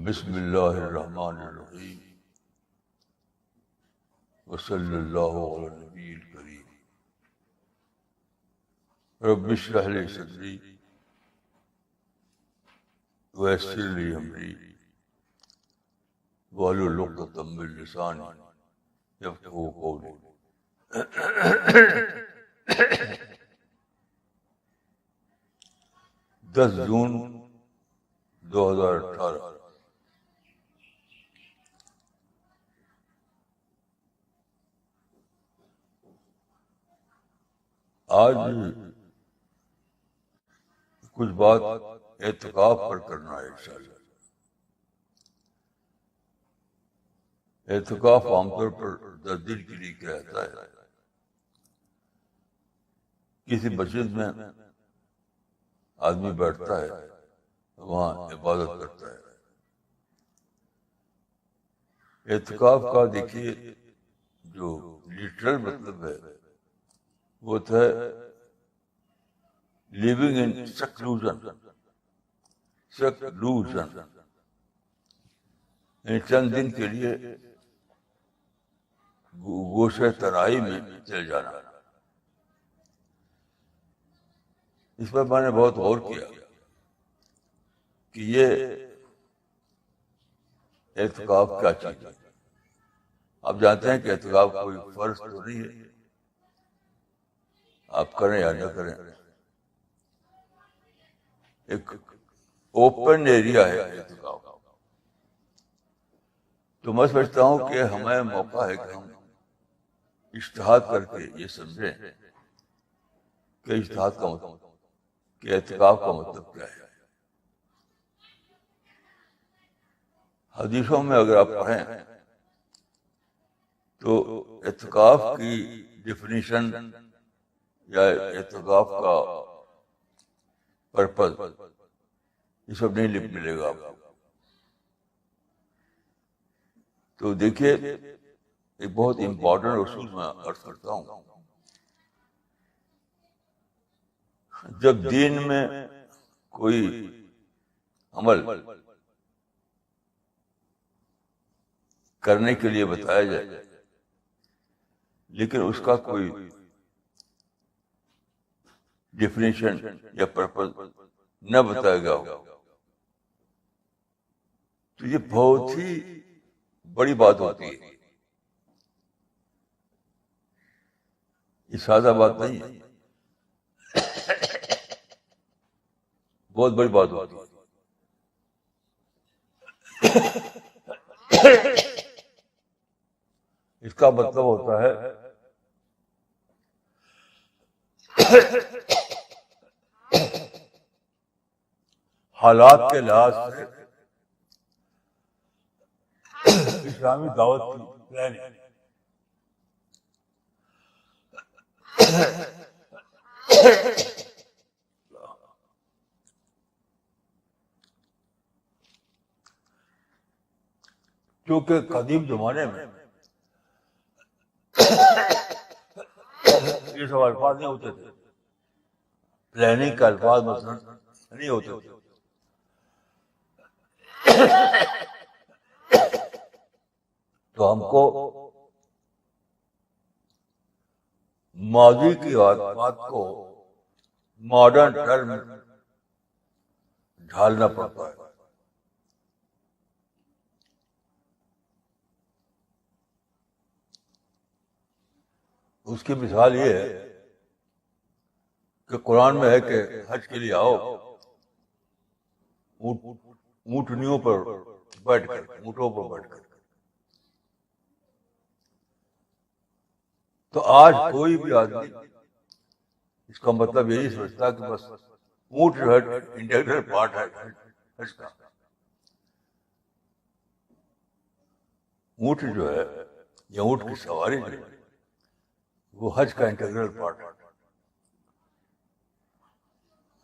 بسم اللہ الرحمن الرحیم وصلی اللہ علی النبی الکریم رب اشرح لی صدری ویسر لی امری واحلل عقدۃ من لسانی یفقہوا قولی. 10 جون 2018. آج کچھ بات اعتکاف پر کرنا ہے انشاءاللہ. اعتکاف عام طور پر 10 دن کے لیے کیا رہتا ہے. کسی مسجد میں آدمی بیٹھتا ہے, وہاں عبادت کرتا ہے. اعتکاف کا دیکھیے جو لٹرل مطلب ہے وہ ہے لیونگ ان سیکلوژن. چند دن کے لیے گوشے تنہائی میں چلے جانا. اس پر میں نے بہت غور کیا کہ یہ اعتکاف کیا چیز ہے. آپ جانتے ہیں کہ اعتکاف کوئی فرض تو نہیں ہے, آپ کریں یا نہ کریں. ایک اوپن ایریا ہے اعتکاف. تو میں سمجھتا ہوں کہ ہمیں موقع ہے کہ ہم اجتہاد کر کے یہ سمجھیں کہ اجتہاد کا مطلب, کہ اعتکاف کا مطلب کیا ہے. حدیثوں میں اگر آپ پڑھیں تو اعتکاف کی ڈیفینیشن یا اعتکاف کا پرپز یہ سب نہیں ملے گا آپ کو. تو دیکھیے ایک بہت امپورٹنٹ اصول میں عرض کرتا ہوں. جب دین میں کوئی عمل کرنے کے لیے بتایا جائے لیکن اس کا کوئی ڈیفینیشن یا پرپز نہ بتایا گیا ہو تو یہ بہت ہی بڑی بات ہوتی ہے. یہ سادہ بات نہیں ہے, بہت بڑی بات ہوتی ہے. اس کا مطلب ہوتا ہے حالات کے لحاظ سے اسلامی دعوت کی پلاننگ. کیونکہ قدیم زمانے میں یہ سب الفاظ نہیں ہوتے تھے, پلاننگ کا الفاظ مثلا نہیں ہوتے تھے. تو ہم کو ماضی کی بات کو ماڈرن ٹرم ڈھالنا پڑتا ہے. اس کی مثال یہ ہے کہ قرآن میں ہے کہ حج کے لیے آؤ اونٹنیوں پر بیٹھ کر, اونٹوں پر بیٹھ کر. تو آج کوئی بھی آدمی اس کا مطلب یہی سمجھتا کہ بس اونٹ جو ہے انٹیگرل پارٹ ہے حج کا. اونٹ جو ہے یا اونٹ کی سواری جو ہے وہ حج کا انٹیگرل پارٹ ہے.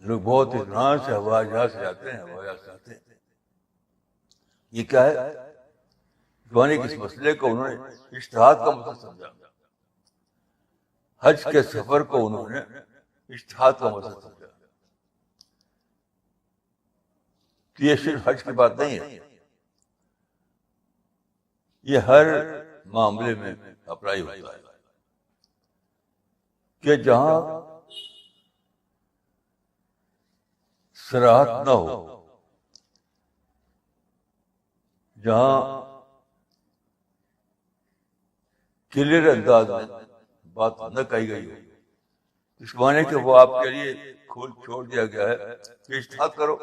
لوگ بہت اطمینان سے ہوائی جہاز سے جاتے ہیں, ہوائی جہاز سے آتے ہیں. یہ کیا ہے؟ جوانی کے اس مسئلے کو انہوں نے اجتہاد کا مطلب سمجھا. حج کے سفر کو انہوں نے اجتہاد کا مطلب سمجھا. تو یہ صرف حج کی بات نہیں ہے, یہ ہر معاملے میں اپلائی ہوتا ہے کہ جہاں صراحت نہ ہو، جہاں کلیئر انداز میں بات نہ کہی گئی ہو، اس معنی کہ وہ آپ کے لیے کھول چھوڑ دیا گیا ہے کہ اجتہاد کرو،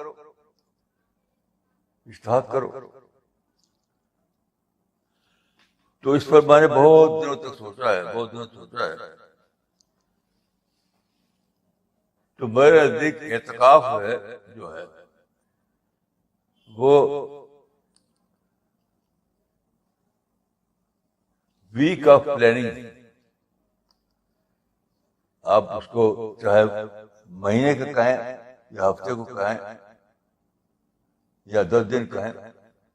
اجتہاد کرو. تو اس پر میں نے بہت دنوں تک سوچا ہے، بہت دنوں تک سوچا ہے. تو میرے نزدیک اعتکاف ہے جو ہے وہ ویک آف پلاننگ. آپ اس کو چاہے مہینے کا کہیں یا ہفتے کو کہیں یا 10 دن کہیں،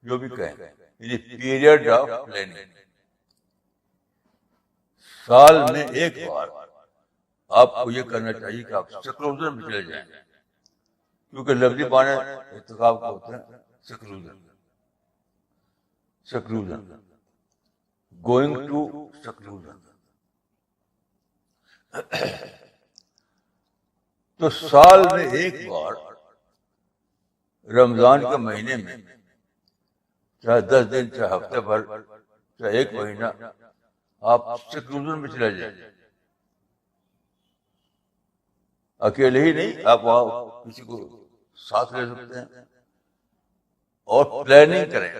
جو بھی کہیں، یعنی پیریڈ آف پلاننگ. سال میں ایک بار آپ کو یہ کرنا چاہیے کہ آپ سیکولرزم میں چلے جائیں، کیونکہ لفظی معنی اعتکاف کو ہوتے ہیں secularism. Secularism, going to secularism. تو سال میں ایک بار رمضان کے مہینے میں، چاہے 10 دن، چاہے ہفتے بھر، چاہے ایک مہینہ، آپ سیکولرزم میں چلے جائیں. اکیلے ہی نہیں، آپ وہاں کسی کو ساتھ لے سکتے ہیں اور پلاننگ کریں،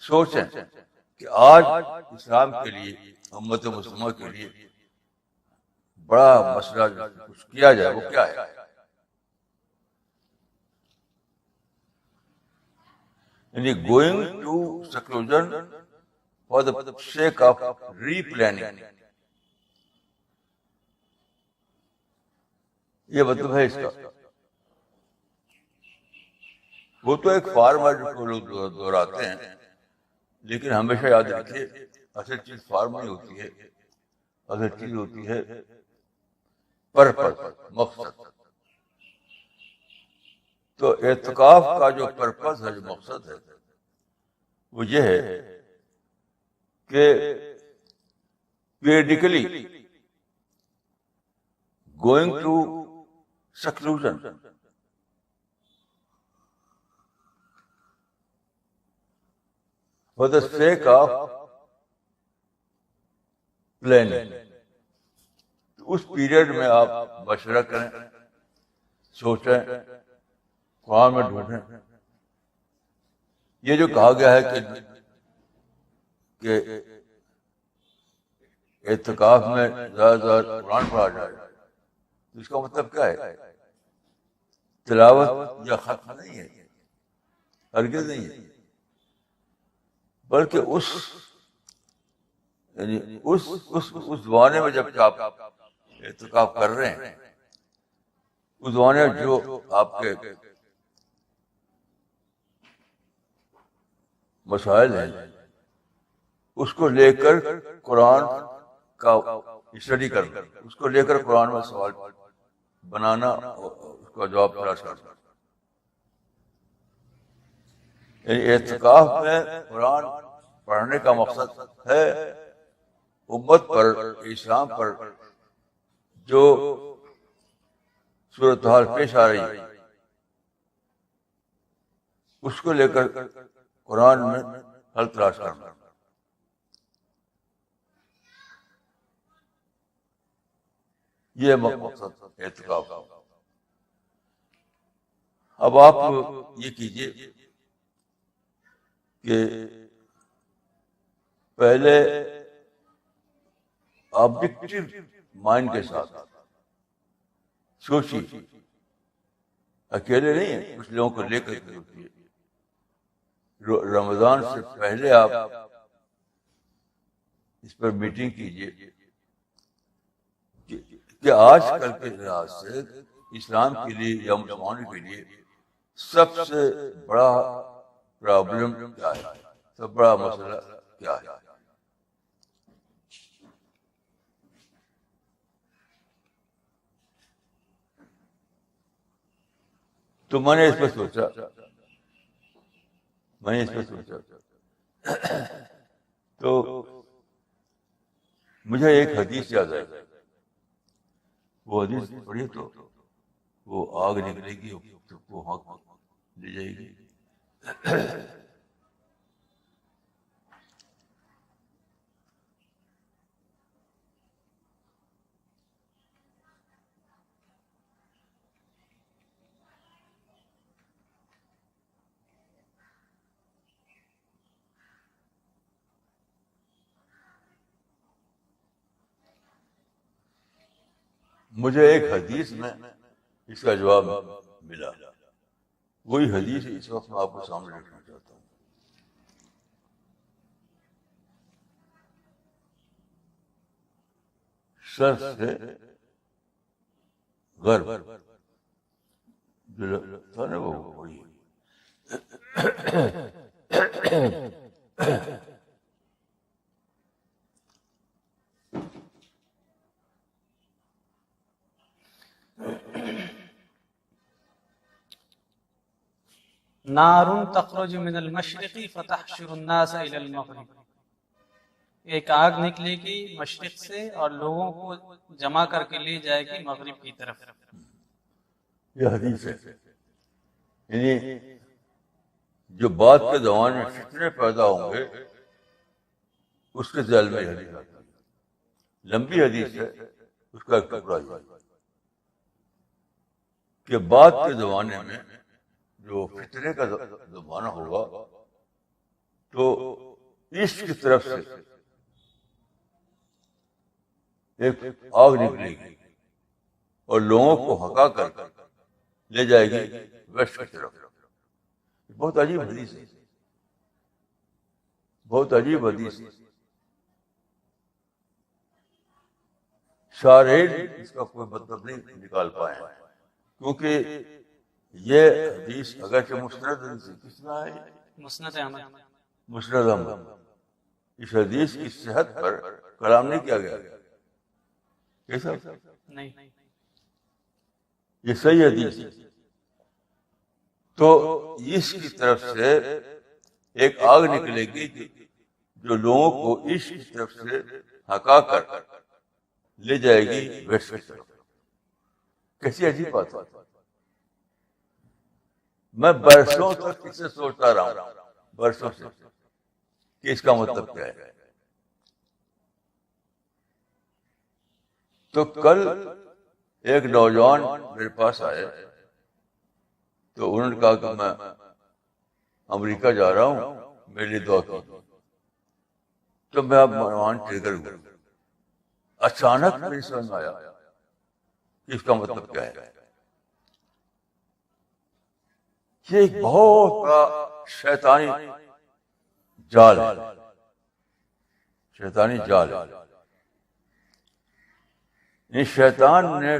سوچیں کہ آج اسلام کے لیے، امت مسلمہ کے لیے بڑا مسئلہ کچھ کیا جائے، وہ کیا ہے. یعنی going to secularism for the sake of replanning. یہ مطلب ہے اس کا. وہ تو ایک فارم ہے جو لوگ دہراتے ہیں، لیکن ہمیشہ یاد رکھیے اصل چیز فارم نہیں ہوتی ہے، اصل چیز ہوتی ہے پرپس، مقصد. تو اعتکاف کا جو پرپس ہے، جو مقصد ہے، وہ یہ ہے کہ periodically going to secularism for the sake of planning. اس پیریڈ میں آپ مشورہ کریں، سوچیں، قرآن میں ڈھونڈیں. یہ جو کہا گیا ہے کہ اعتکاف میں زیادہ سے زیادہ قرآن پڑھا جائے، تو اس کا مطلب کیا ہے؟ تلاوت یا ختم نہیں ہے، ہرگز نہیں ہے، بلکہ اس زمانے میں جب آپ اعتکاف کر رہے ہیں، اس زمانے میں جو آپ کے مسائل ہیں، اس کو لے کر قرآن کا اسٹڈی کرنا، اس کو لے کر قرآن میں سوال بنانا، اس کا جواب تلاش کرنا. یعنی اعتکاف میں قرآن پڑھنے کا مقصد ہے امت پر، اسلام پر جو صورتحال پیش آ رہی ہے، اس کو لے کر قرآن میں حل تلاش کرنا. یہ مقصد اعتکاف. اب آپ یہ کیجئے کہ پہلے آبجیکٹو مائنڈ کے ساتھ سوچیے، اکیلے نہیں ہیں، کچھ لوگوں کو لے کر کے سوچیے. رمضان سے پہلے آپ اس پر میٹنگ کیجیے کہ آج کل کے لحاظ سے اسلام کے لیے یا مسلمانوں کے لیے سب سے بڑا پرابلم کیا ہے، سب بڑا مسئلہ کیا ہے. تو میں نے اس پہ سوچا تو مجھے ایک حدیث یاد آئی. وہ حدیث پڑھی تو وہ آگ نکلے گی وہ حق لے جائے گی. مجھے ایک حدیث میں اس کا جواب ملا. وہی حدیث اس وقت میں آپ کو سامنے رکھنا چاہتا ہوں. شرق سے غرب جو تھا نا وہ وہی نار تخرج من المشرق فتحشر الناس الى المغرب. ایک آگ نکلے گی مشرق سے اور لوگوں کو جمع کر کے لے جائے گی مغرب کی طرف. یہ حدیث ہے. یعنی جو بعد کے زمانے میں فتنے پیدا ہوں گے اس کے ذیل میں حدیث آتی ہے. لمبی حدیث ہے, اس کا ایک ٹکڑا ہے کہ بعد کے زمانے میں جو فتنے کا زمانہ ہوگا تو عشق کی طرف سے ایک آگ نکلے گی اور لوگوں کو ہکا کر لے جائے گی ویسٹ کی طرف. بہت عجیب حدیث ہے, بہت عجیب حدیث ہے. شارحین اس کا کوئی مطلب نہیں نکال پائے ہیں کیونکہ یہ حدیث اگرچہ مسند حدیث کس میں ہے, مسند احمد. مسند احمد. اس حدیث کی صحت پر کلام نہیں کیا گیا. کیسا نہیں, یہ صحیح حدیث ہے. تو اس کی طرف سے ایک آگ نکلے گی جو لوگوں کو عشق کی طرف سے ہکا کر لے جائے گی ویسٹ کی طرف. کیسی عجیب بات ہے. میں برسوں تک اسے سوچتا رہا ہوں, برسوں سے, کہ اس کا مطلب کیا ہے. تو کل ایک نوجوان میرے پاس آئے تو انہوں نے کہا کہ میں امریکہ جا رہا ہوں, میرے لیے دعا کیجیے. تو میں اب مروان ٹریگر ہوں. اچانک میری سمجھ میں آیا کہ اس کا مطلب کیا ہے. یہ ایک بہت بڑا شیطانی جال ہے, شیطانی جال ہے. یہ شیطان نے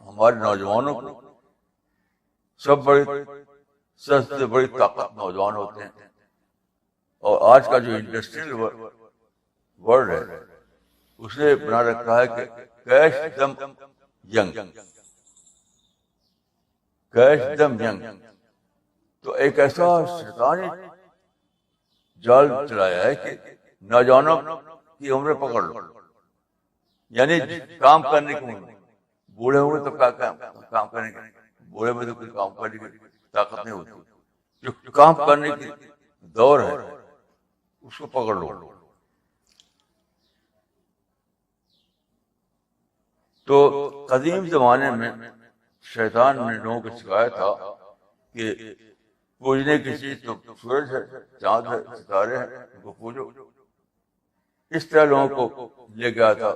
ہمارے نوجوانوں کو, سب سے بڑی طاقت نوجوان ہوتے ہیں, اور آج کا جو انڈسٹریل ورلڈ ہے اس نے بنا رکھا ہے کہ کیش دم ینگ, کیش دم ینگ. تو ایک ایسا شیطانی جال چلایا ہے کہ نوجوانوں کی عمریں پکڑ لو. یعنی کام کرنے کی عمر, بوڑھے ہوئے تو کیا کام کرنے کے, بوڑھے میں تو کوئی کام کرنے کی طاقت نہیں ہوتی. جو کام کرنے کی دور ہے اس کو پکڑ لو. تو قدیم زمانے میں شیطان نے لوگوں کو سکھایا تھا کہ پوجنے کی چیز تو سورج ہے, چاند ہے, ستارے ہیں, ان کو پوجو. اس طرح لوگوں کو لے گیا تھا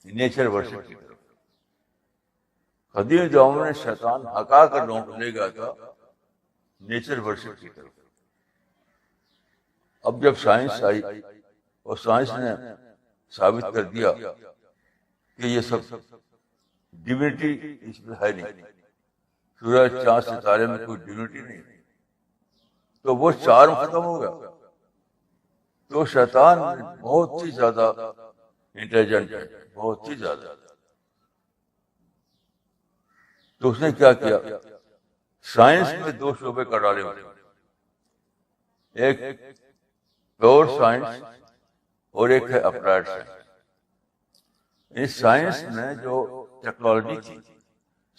نیچر ورشپ کی طرف. قدیم زمانے میں شیطان ہکا کر لوگوں کو لے گیا تھا نیچر ورشپ کی طرف. اب جب سائنس آئی اور سائنس نے ثابت کر دیا کہ یہ سب ڈیوینٹی اس میں ہے نہیں, سورج چاند ستارے میں کوئی ڈیوینٹی نہیں, تو وہ چارم ختم ہو گیا. تو شیطان بہت ہی زیادہ انٹیلیجنٹ ہے, بہت ہی زیادہ. تو اس نے کیا کیا, سائنس میں 2 شعبے کا ڈالے ہوئے. ایک پیور سائنس اور ایک ہے اپلائڈ سائنس. اس سائنس میں جو ٹیکنالوجی تھی،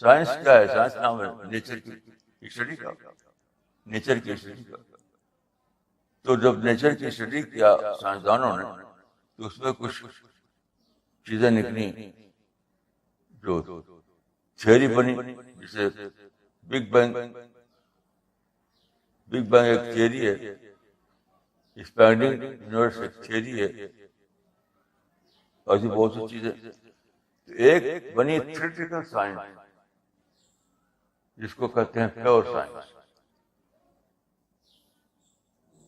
سائنس کیا ہے؟ سائنس نام ہے نیچر کی اسٹڈی کا، نیچر کی اسٹڈی کا. تو جب نیچر کی اسٹڈی کیا سائنسدانوں نے تو اس میں کچھ چیزیں نکلی جو تھیوری بنی، جسے بگ بینگ. بگ بینگ ایک تھیوری ہے، ایکسپینڈنگ یونیورس ایک تھیوری ہے، ایسی بہت سی چیزیں. ایک بنی تھیوریٹیکل سائنس جس کو کہتے ہیں پیور سائنس،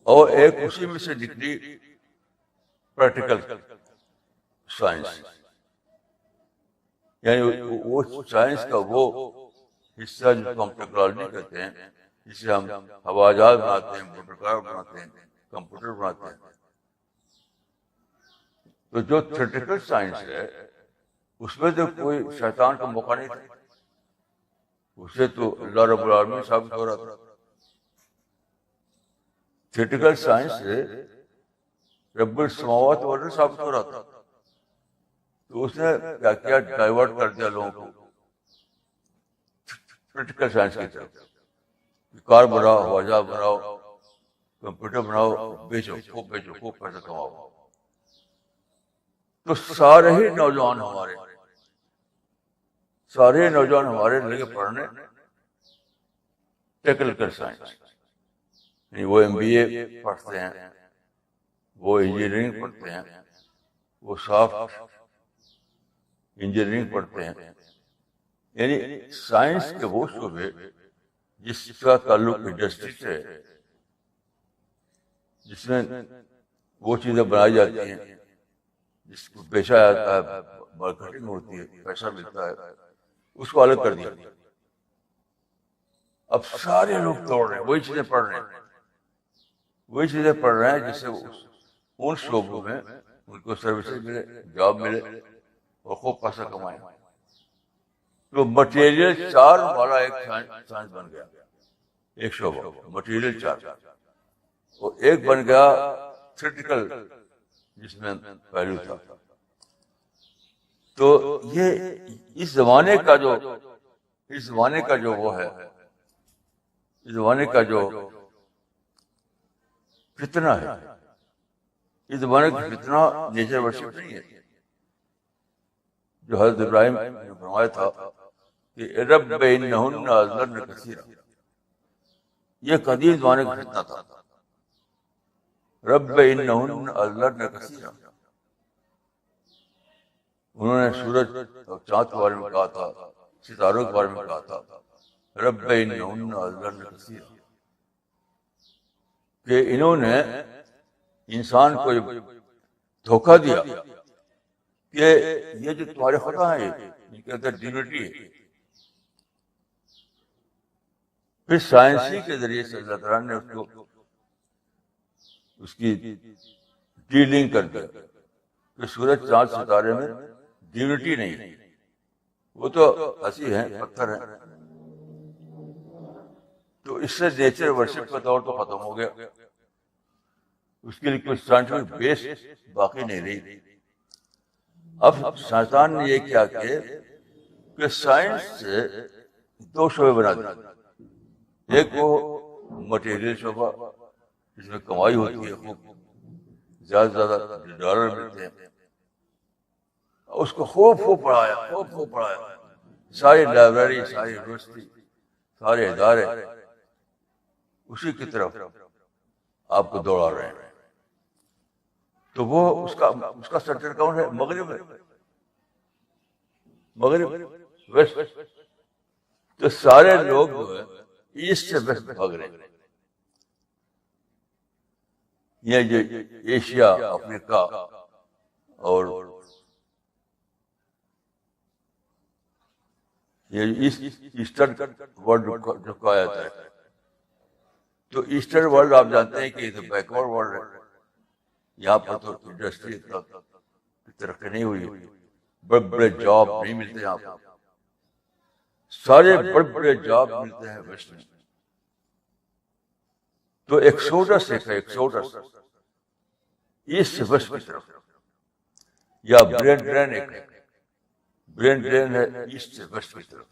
اور ایک اسی میں سے نکلی پریکٹیکل سائنس. یعنی وہ سائنس کا وہ حصہ جس کو ہم ٹیکنالوجی کہتے ہیں، جسے ہم ہوائی جہاز بناتے ہیں، موٹر کار بناتے ہیں، کمپیوٹر بناتے ہیں. تو جو تھیوریٹیکل سائنس ہے اس میں تو کوئی شیطان کا موقع نہیں تھا، اسے تو اللہ رب العالمین ثابت ہو رہا تھا. تھیوریٹیکل سائنس سے رب السماوات والارض ثابت ہو رہا تھا. تو اس نے کیا کیا؟ ڈائیورٹ کر دیا لوگوں کو پریکٹیکل سائنس کی طرف. کار بناؤ، ہوائی جہاز بناؤ، کمپیوٹر بناؤ، بیچو، خوب بیچو، خوب پیسہ کماؤ. تو سارے ہی نوجوان ہمارے لگے پڑھنے ٹیکنیکل سائنس. یعنی وہ MBA پڑھتے ہیں، وہ انجینئرنگ پڑھتے ہیں، وہ سافٹ انجینئرنگ پڑھتے ہیں. یعنی سائنس کے وہ شعبے جس کا تعلق انڈسٹری سے ہے، جس میں وہ چیزیں بنائی جاتی ہیں جس کو بیچا جاتا ہے، مارکیٹنگ ہوتی ہے، پیسہ ملتا ہے، اس کو الگ کر دیا. اب سارے لوگ دوڑ رہے ہیں، وہی چیزیں پڑھ رہے ہیں جس سے ان شعبوں میں ان کو سروسز ملے، جاب ملے اور خوب پیسہ کمائیں. تو مٹیریل چارج والا ایک سائنس بن گیا، ایک شعبہ مٹیریل چارج. اور ایک بن گیا تھیوریٹیکل جس میں پہلو تھا. تو یہ اس زمانے کا جو وہ ہے، اس زمانے کا جو فتنہ ہے، اس زمانے کا فتنہ نیچر ورشپ نہیں ہے. جو حضرت ابراہیم نے فرمایا تھا کہ رب انہن اضللن کثیرا، یہ قدیم زمانے کا فتنہ تھا. رب انہن اضللن کثیرا، انہوں نے سورج اور چاند کے بارے میں کہا تھا، ستاروں کے بارے میں کہا تھا، رب انہن اضللن کثیرا، کہ انہوں نے انسان کو دھوکہ دیا کہ یہ جو تمہارے خدا ہیں ان کے اندر ڈیونٹی ہے. پھر سائنسی کے ذریعے سے اللہ تعالیٰ نے اس کی ڈیلنگ کر دیا کہ سورج چاند ستارے میں ڈیونٹی نہیں ہے، وہ تو ہنسی ہیں، پتھر ہیں. تو اس سے نیچر ورشپ کا دور تو ختم ہو گیا، اس کے لیے کوئی سائنٹیفک بیس باقی نہیں رہی. اب سائنسدان نے یہ کیا کہ سائنس سے دو شعبے بنا دیے. ایک وہ مٹیریل شعبہ جس میں کمائی ہوتی ہے، خوب زیادہ سے زیادہ ڈالر ملتے ہیں، اس کو خوب پڑھایا. ساری لائبریری، ساری یونیورسٹی، سارے ادارے اسی کی طرف آپ کو دوڑا رہے ہیں. تو وہ اس کا سینٹر کون ہے؟ مغرب ہے، مغرب ویسٹ. تو سارے لوگ جو ہے ایسٹ سے ویسٹ بھاگ رہے ہیں. یہ جو ایشیا، افریقہ اور یہ ایسٹرن ورلڈ جو کہا جاتا ہے، تو ایسٹرن ورلڈ آپ جانتے ہیں کہ یہ تو بیکورڈ ورلڈ ہے. یہاں پر تو انڈسٹری ترقی نہیں ہوئی، بڑے جاب نہیں ملتے یہاں پر. سارے بڑے جاب ملتے ہیں ویسٹ میں. تو ایکسوڈس ہے، ایکسوڈس ایسٹ سے ویسٹ کی طرف، یا برین ڈرین ایک ہے، برین ڈرین ہے ایسٹ سے ویسٹ کی طرف.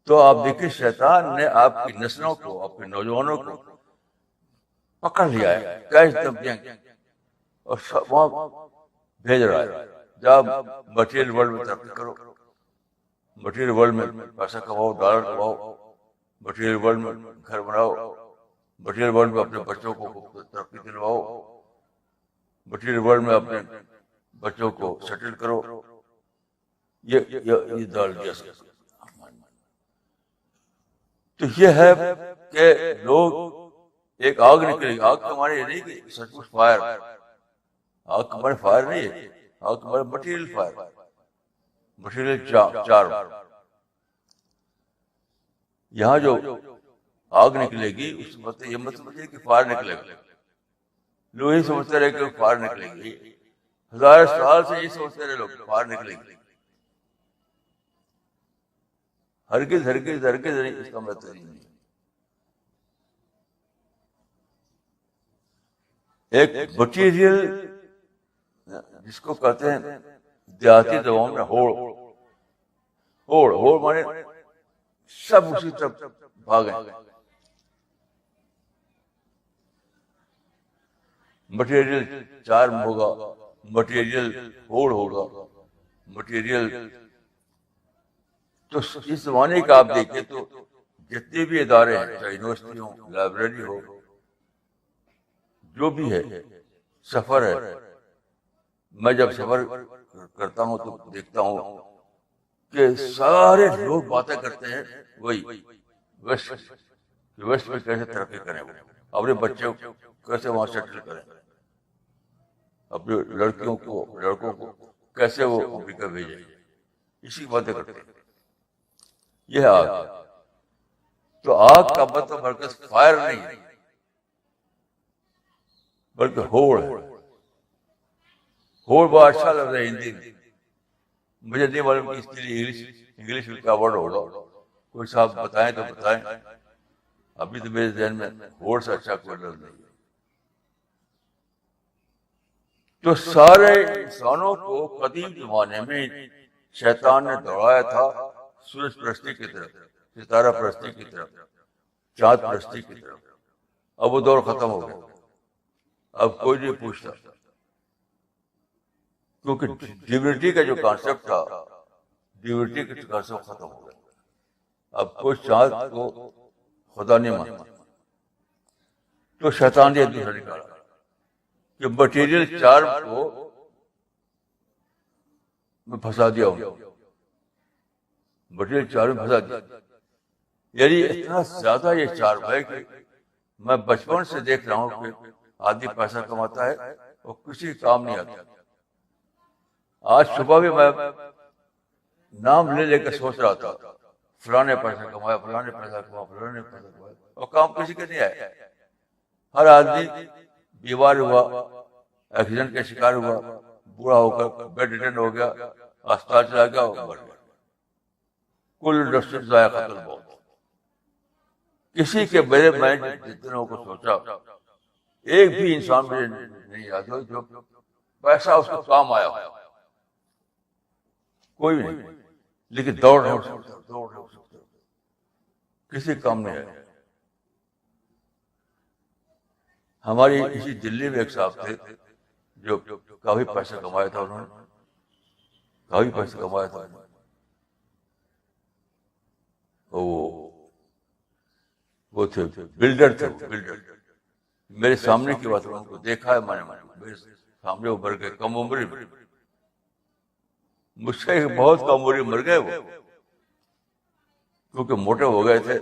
تو آپ دیکھیں شیطان نے آپ کی نسلوں کو، آپ کے نوجوانوں کو پکڑ لیا ہے، کیچ دم گینگ، اور وہاں بھیج رہا ہے. جب مٹیریل ورلڈ میں ترقی کرو، مٹیریل ورلڈ میں پیسہ کماؤ، ڈالر کماؤ، مٹیریل ورلڈ میں گھر بناؤ، مٹیریل ورلڈ میں اپنے بچوں کو ترقی دلواؤ، مٹیریل ورلڈ میں اپنے بچوں کو سیٹل کرو. یہ ڈال دیا. تو یہ ہے کہ لوگ ایک آگ نکلے گی. آگ ہمارے یہ نہیں کہ سچ مچ فائر، آگ ہمارے فائر نہیں ہے، آگ ہمارے مٹیریل فائر، مٹیریل چار. یہاں جو آگ نکلے گی اس وقت یہ مت سمجھے کہ فائر نکلے گا. لوگ یہ سمجھتے رہے کہ فائر نکلے گی، ہزار سال سے یہ سمجھتے رہے لوگ فائر نکلے گی. ہرگز ہرگز ہرگز نہیں، اس کا مطلب نہیں. ایک مٹیریل جس کو کہتے ہیں دیہاتی زبان میں ہوڑ، ہوڑ ہوڑ مانے سب اسی طرف بھاگیں. مٹیریل چار ہوگا، مٹیریل ہوڑ ہوگا، مٹیریل. تو اس زمانے کا آپ دیکھیں تو جتنے بھی ادارے ہیں، چاہے یونیورسٹی ہو، لائبریری ہو، جو بھی ہے، سفر ہے. میں جب سفر کرتا ہوں تو دیکھتا ہوں کہ سارے لوگ باتیں کرتے ہیں وہی ویسٹ میں کیسے ترقی کریں، وہ اپنے بچوں کو کیسے وہاں سیٹل کریں، اپنے لڑکیوں کو، لڑکوں کو کیسے وہ امریکہ بھیجیں، اسی باتیں کرتے ہیں. یہ آگ. تو آگ کا مطلب مرکز فائر نہیں ہے بلکہ ہوڑ ہے. ہوڑ بہت اچھا لفظ ہے ہندی میں، مجھے نہیں معلوم کہ اس کے لیے انگلش میں کیا ورڈ ہوگا. کوئی صاحب بتائیں تو بتائیں، ابھی تو میرے ذہن میں ہوڑ سے اچھا کوئی لفظ نہیں ہے. تو سارے انسانوں کو قدیم زمانے میں شیطان نے دوڑایا تھا سورج پرستی کی طرف، ستارہ پرستی کی طرف، چاند پرستی کی طرف. اب وہ دور ختم ہو گیا، اب کوئی نہیں پوچھتا، کیونکہ ڈیوینٹی کا جو کانسیپٹ تھا، ڈیوینٹی کا کانسیپٹ ختم ہو گیا. اب کوئی چاند کو خدا نہیں مانتا. تو شیطان نے دوسرا نکالا کہ مٹیریل چار کو میں پھنسا دیا ہوں، مٹیریل چار میں پھنسا دیا. یعنی اتنا زیادہ یہ چار ہے کہ میں بچپن سے دیکھ رہا ہوں کہ آدمی پیسہ کماتا ہے اور کسی کام نہیں آتا. آج صبح بھی میں نام لے لے کے سوچ رہا تھا فلاں نے پیسہ کمایا، فلاں نے پیسہ کمایا، فلاں نے پیسہ کمایا، اور کام کسی کے نہیں آیا. ہر آدمی بیمار ہوا، ایکسیڈنٹ کا شکار ہوا، بوڑھا ہو کر بیڈ ریڈن ہو گیا، اسپتال چلا گیا اور مر گیا. کل نفس ذائقۃ الموت. کسی کے میرے میں جتنوں کو سوچا ایک بھی انسان مجھے نہیں یاد ہو جو پیسہ اس کو کام آیا ہو، کوئی نہیں. لیکن دوڑ رہے ہو کسی کام نہیں آیا. ہماری اسی دلی میں ایک صاحب تھے جو کافی پیسہ کمایا تھا، انہوں نے کافی پیسہ کمایا تھا. وہ تھے بلڈر تھے، بلڈر. میرے سامنے کی بات ان کو دیکھا ہے میں نے، میرے سامنے وہ مر گئے کم عمری میں، مجھ سے بہت کم عمری مر گئے وہ، کیونکہ موٹے ہو گئے تھے.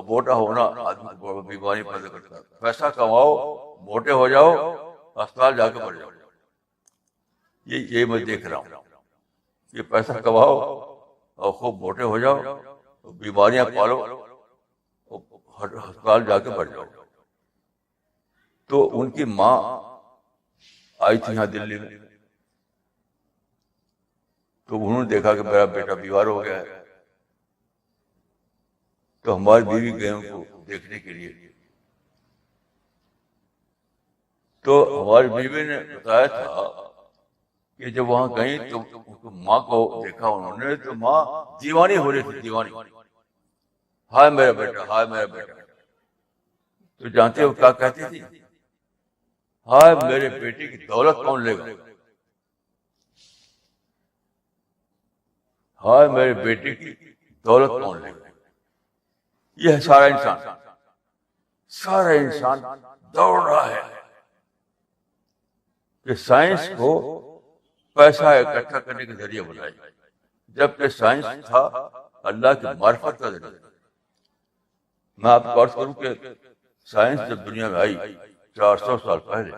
موٹا ہونا آدمی کو بیماری پیدا کرتا ہے. پیسہ کماؤ، موٹے ہو جاؤ، اسپتال جا کے مر جاؤ. یہ میں دیکھ رہا ہوں کہ پیسہ کماؤ اور خوب موٹے ہو جاؤ، بیماریاں پالو، ہسپتال جا کے مر جاؤ. تو ان کی ماں آئی تھی یہاں دلی میں، تو انہوں نے دیکھا کہ میرا بیٹا بیمار ہو گیا ہے. تو ہماری بیوی گئے ان کو دیکھنے کے لیے. تو ہماری بیوی نے بتایا تھا کہ جب وہاں گئی تو ماں کو دیکھا انہوں نے تو ماں دیوانی ہو رہی تھی، دیوانی، ہائے میرا بیٹا، ہائے میرا بیٹا. تو جانتے ہو کیا کہتی تھی؟ ہائے میرے بیٹے کی دولت کون لے گا، ہائے میرے بیٹے کی دولت کون لے گا. یہ ہے سارا انسان، سارا انسان دوڑ رہا ہے کہ سائنس کو پیسہ اکٹھا کرنے کا ذریعہ بنائے، جبکہ سائنس تھا اللہ کی معرفت کا ذریعہ. میں آپ کو عرض کروں کہ سائنس جب دنیا میں آئی 400 سال پہلے،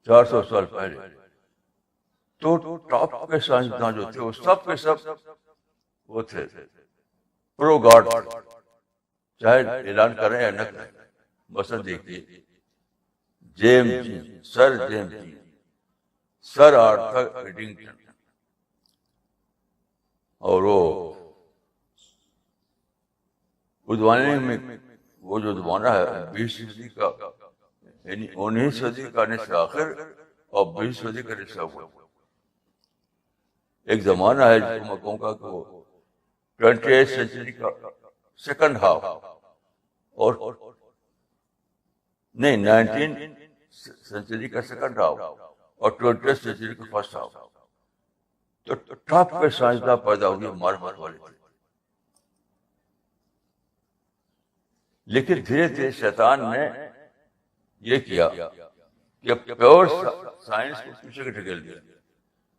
400 سال پہلے، تو ٹاپ کے سائنسداں جو تھے وہ سب کے سب وہ تھے پرو گاڈ، چاہے اعلان کریں یا نہ کریں. مثلا دیکھیے سر جیمز جی، سر آرتھر ایڈنگٹن، اور وہ ادوانے میں وہ جو زمانہ ہے 20 صدی کا، یعنی 19 صدی کا نصف آخر اور 20 صدی کا نصف اول، ایک زمانہ ہے جس کو میں کہوں گا کہ وہ 20th سینچری کا سیکنڈ ہاف، اور نہیں 19 سینچری کا سیکنڈ ہاف اور 20th سینچری کا فرسٹ ہاف. تو ٹاپ پہ سائنسداں پیدا ہوئے معرفت والے تھے. لیکن دھیرے دھیرے شیطان نے یہ کیا کہ پیور سائنس کو پیچھے کے ڈھکیل دیا،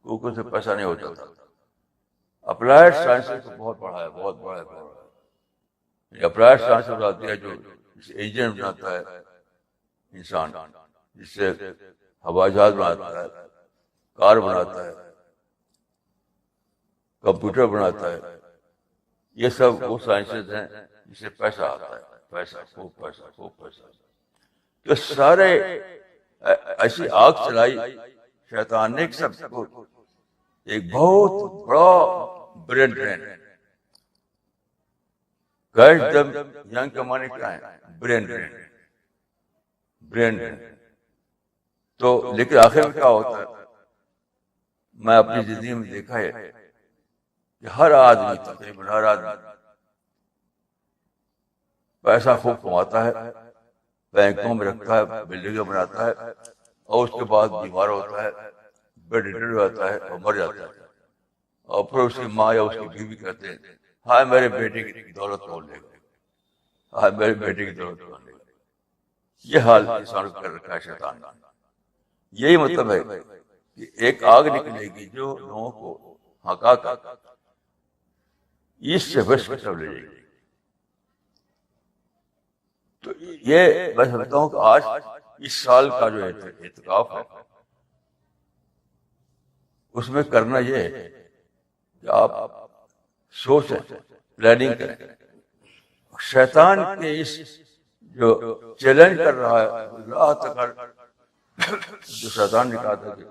کیونکہ اسے پیسہ نہیں ہوتا تھا. اپلائڈ سائنس کو بہت بڑھا ہے، بہت بڑا ہے. اپلائڈ سائنس بتاتی ہے جو انجن بناتا ہے انسان، جس سے ہوائی جہاز بناتا ہے، کار بناتا ہے، کمپیوٹر بناتا ہے. یہ سب وہ سائنسز ہیں جس سے پیسہ آتا ہے، پیسہ، خوب پیسہ، خوب پیسہ. تو سارے ایسی آگ چلائی شیطان نے سب کو ایک بہت بڑا برین ڈرین. کیچ دم ینگ کا معنی کیا ہے؟ Brain drain, brain drain. تو لیکن آخر میں کیا ہوتا ہے؟ میں اپنی زندگی میں دیکھا ہے کہ ہر آدمی، تقریباً ہر آدمی پیسہ خوب کماتا ہے، بینکوں میں رکھتا ہے، بلڈنگیں بناتا ہے، اور اس کے بعد بیمار ہوتا ہے، بیڈ ریڈن ہو جاتا ہے اور مر جاتا ہے. اور پھر اس کی ماں یا اس کی بیوی کہتے ہیں ہائے میرے بیٹے کی دولت کون لے گا، ہائے میرے بیٹے کی دولت کون لے گا. یہ حال انسان کو کر رکھا ہے شیطان نے. یہی مطلب ہے کہ ایک آگ نکلے گی جو لوگوں کو ہکا کر اس سے بچ کر لے جائے گی. تو یہ میں سمجھتا ہوں کہ آج اس سال کا جو اعتکاف ہے اس میں کرنا یہ ہے کہ آپ سوچیں، پلاننگ کریں. شیطان کے اس جو چیلنج کر رہا ہے لا تکر، جو شیطان نے کہا تھا کہ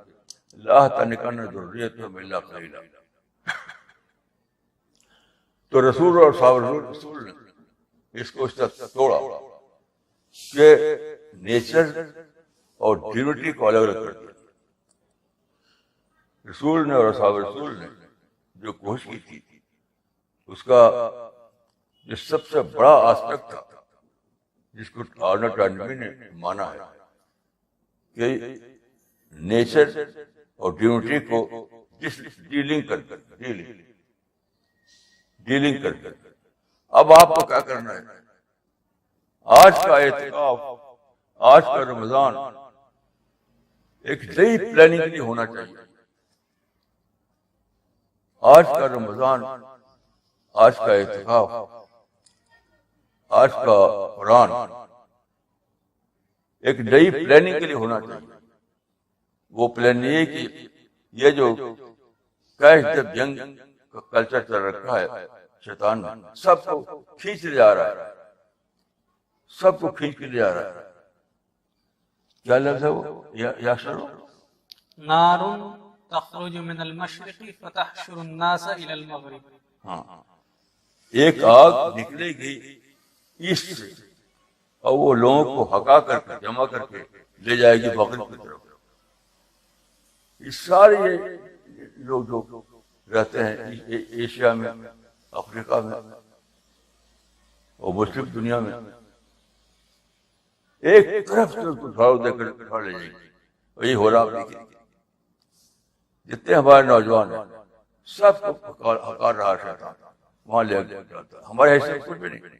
لا تنکن ذریتہم الا قلیلا، تو رسول اور صحابہ رسول نے اس کو اس طرح توڑا کہ نیچر اور ڈیوٹی کو الگ الگ کر دیا. رسول نے اور صحابہ رسول نے جو کوشش کی تھی اس کا جو سب سے بڑا آسپیکٹ تھا جس کو آرنولڈ ٹرانڈبی نے مانا ہے کہ نیچر اور ڈیوٹی کو ڈیلنگ کر کر. اب آپ کو کیا کرنا ہے؟ آج کا اعتکاف، آج کا رمضان ایک نئی پلاننگ کے لیے ہونا چاہیے. آج کا رمضان، آج کا اعتکاف، آج کا قرآن ایک نئی پلاننگ کے لیے ہونا چاہیے. وہ پلان یہ کہ یہ جو کیش دا ینگ کا کلچر چل رکھا ہے شیطان نے سب کو کھینچ لے جا رہا ہے، سب کو کھینچ کے لے جا رہا ہے. کیا لفظ ہے وہ یا شروع نار تخرج من المشرق فتحشر الناس الى المغرب. ہاں، ایک آگ نکلے گی ایسٹ سے اور وہ لوگوں کو ہکا کر کے جمع کر کے لے جائے گی مغرب کی طرف. یہ سارے یہ لوگ جو رہتے ہیں ایشیا میں، افریقہ میں اور مسلم دنیا میں، ایک طرف سے اس کو جھاڑو دے کر اٹھا لے جائیں گے. اور یہ ہو رہا آپ دیکھیں، جتنے ہمارے نوجوان ہیں سب کو ہکار رہا شیطان، وہاں لے جاتا ہے. ہمارے حصے میں کچھ بھی نہیں.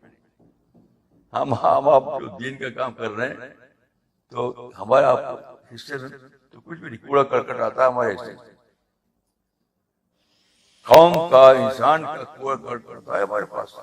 ہم آپ جو دین کا کام کر رہے ہیں تو ہمارے آپ حصے میں تو کچھ بھی نہیں، کوڑا کرکٹ آتا ہے ہمارے حصے میں. قوم کا، انسان کا کوڑا کرکٹ آتا ہے ہمارے پاس.